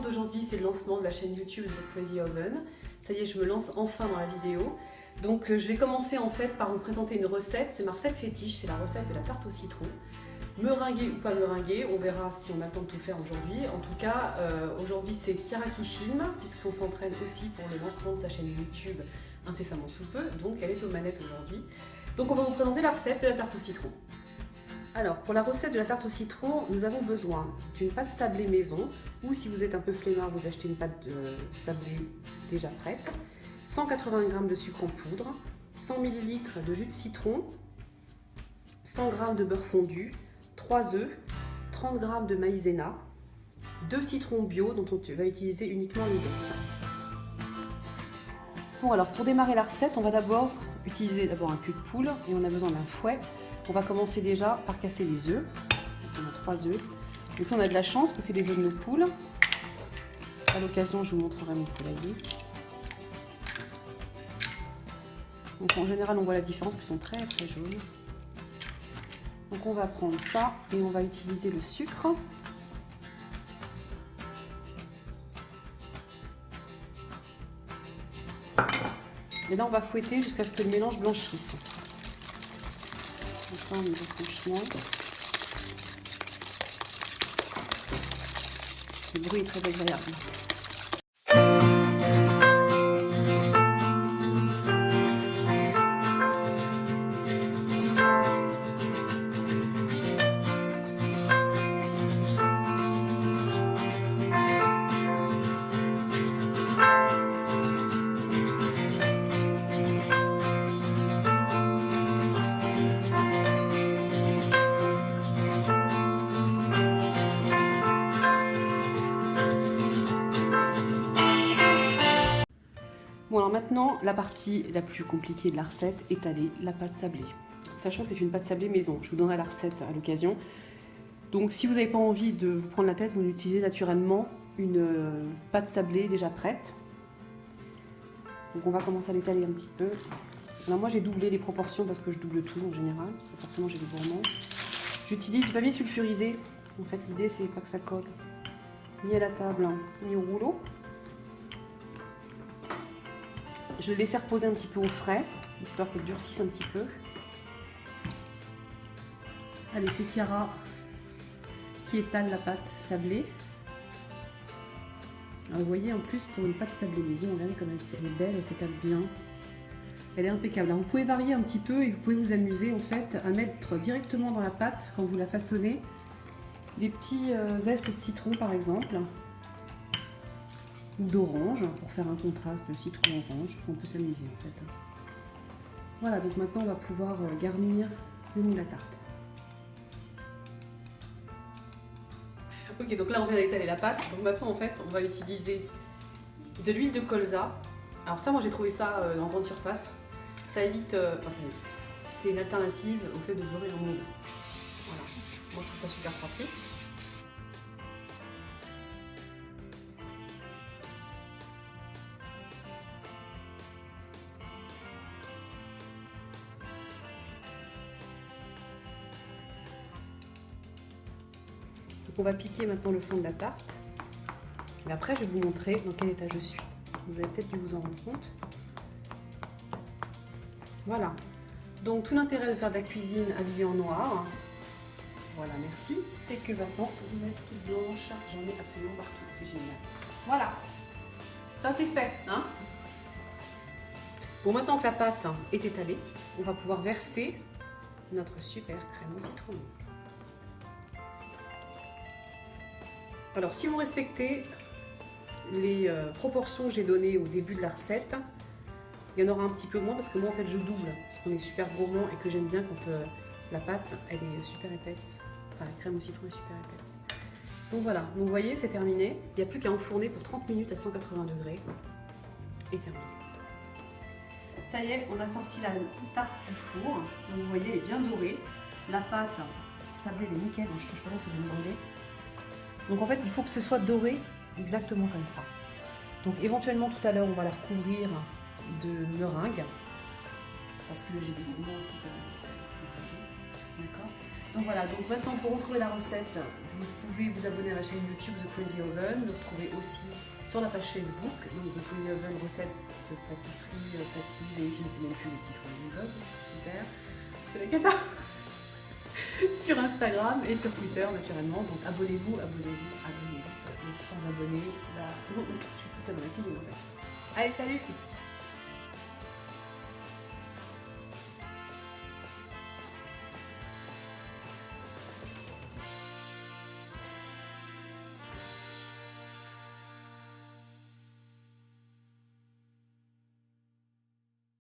d'aujourd'hui, c'est le lancement de la chaîne YouTube The Crazy Oven. Ça y est, je me lance enfin dans la vidéo. Donc je vais commencer en fait par vous présenter une recette. C'est ma recette fétiche, c'est la recette de la tarte au citron. Meringuée ou pas meringuée, on verra si on a le temps de tout faire aujourd'hui. En tout cas, aujourd'hui c'est Chiara qui filme, puisqu'on s'entraîne aussi pour le lancement de sa chaîne YouTube incessamment sous peu. Donc elle est aux manettes aujourd'hui. Donc on va vous présenter la recette de la tarte au citron. Alors, pour la recette de la tarte au citron, nous avons besoin d'une pâte sablée maison, ou si vous êtes un peu flemmard, vous achetez une pâte sablée déjà prête, 180 g de sucre en poudre, 100 ml de jus de citron, 100 g de beurre fondu, 3 œufs, 30 g de maïzena, 2 citrons bio dont on va utiliser uniquement les zestes. Bon, alors pour démarrer la recette, on va utiliser un cul de poule et on a besoin d'un fouet. On va commencer déjà par casser les œufs. Donc on a 3 œufs. Donc on a de la chance que c'est des œufs de nos poules. À l'occasion, je vous montrerai mon poulailler. Donc en général, on voit la différence, qu'ils sont très très jaunes. Donc on va prendre ça et on va utiliser le sucre. Et là, on va fouetter jusqu'à ce que le mélange blanchisse. Donc là, on y va franchement. Le bruit est très agréable. Bon, alors maintenant, la partie la plus compliquée de la recette, étaler la pâte sablée. Sachant que c'est une pâte sablée maison, je vous donnerai la recette à l'occasion. Donc si vous n'avez pas envie de vous prendre la tête, vous utilisez naturellement une pâte sablée déjà prête. Donc on va commencer à l'étaler un petit peu. Alors moi j'ai doublé les proportions parce que je double tout en général, parce que forcément j'ai des gourmands. J'utilise du papier sulfurisé. En fait l'idée c'est pas que ça colle ni à la table ni au rouleau. Je le laisse reposer un petit peu au frais, histoire qu'elle durcisse un petit peu. Allez, c'est Chiara qui étale la pâte sablée. Alors, vous voyez, en plus, pour une pâte sablée maison, regardez comme elle est belle, elle s'étale bien. Elle est impeccable. Alors, vous pouvez varier un petit peu et vous pouvez vous amuser en fait à mettre directement dans la pâte, quand vous la façonnez, des petits zestes de citron par exemple. Ou d'orange pour faire un contraste citron-orange. On peut s'amuser en fait. Voilà, donc maintenant on va pouvoir garnir le moule à tarte. Ok, donc là on vient d'étaler la pâte. Donc maintenant en fait on va utiliser de l'huile de colza. Alors ça, moi j'ai trouvé ça en grande surface. Ça évite, c'est une alternative au fait de beurrer un moule. Voilà, moi je trouve ça super pratique. On va piquer maintenant le fond de la tarte. Et après, je vais vous montrer dans quel état je suis. Vous avez peut-être dû vous en rendre compte. Voilà. Donc, tout l'intérêt de faire de la cuisine habillée en noir, voilà, merci, c'est que maintenant, vous va être toute blanche. J'en ai absolument partout. C'est génial. Voilà. Ça, c'est fait. Hein? Bon, maintenant que la pâte est étalée, on va pouvoir verser notre super crème au citron. Alors, si vous respectez les proportions que j'ai données au début de la recette, il y en aura un petit peu moins parce que moi, en fait, je double parce qu'on est super gourmand et que j'aime bien quand la pâte, elle est super épaisse. Enfin, la crème au citron est super épaisse. Donc voilà, donc, vous voyez, c'est terminé. Il n'y a plus qu'à enfourner pour 30 minutes à 180 degrés et terminé. Ça y est, on a sorti la tarte du four. Donc, vous voyez, elle est bien dorée. La pâte sablée, elle est nickel. Bon, je touche pas parce que je vais me brûler. Donc en fait, il faut que ce soit doré exactement comme ça. Donc éventuellement, tout à l'heure, on va la recouvrir de meringue. Parce que j'ai des gourmands aussi qui aiment aussi la meringue. D'accord. Voilà, donc maintenant pour retrouver la recette, vous pouvez vous abonner à ma chaîne YouTube The Crazy Oven, me retrouver aussi sur la page Facebook, donc The Crazy Oven, recette de pâtisserie facile et je ne sais même plus le titre du blog, c'est super, c'est la cata. Sur Instagram et sur Twitter naturellement, donc abonnez-vous, parce que sans abonnés, là, je suis toute seule dans la cuisine en fait. Allez, salut!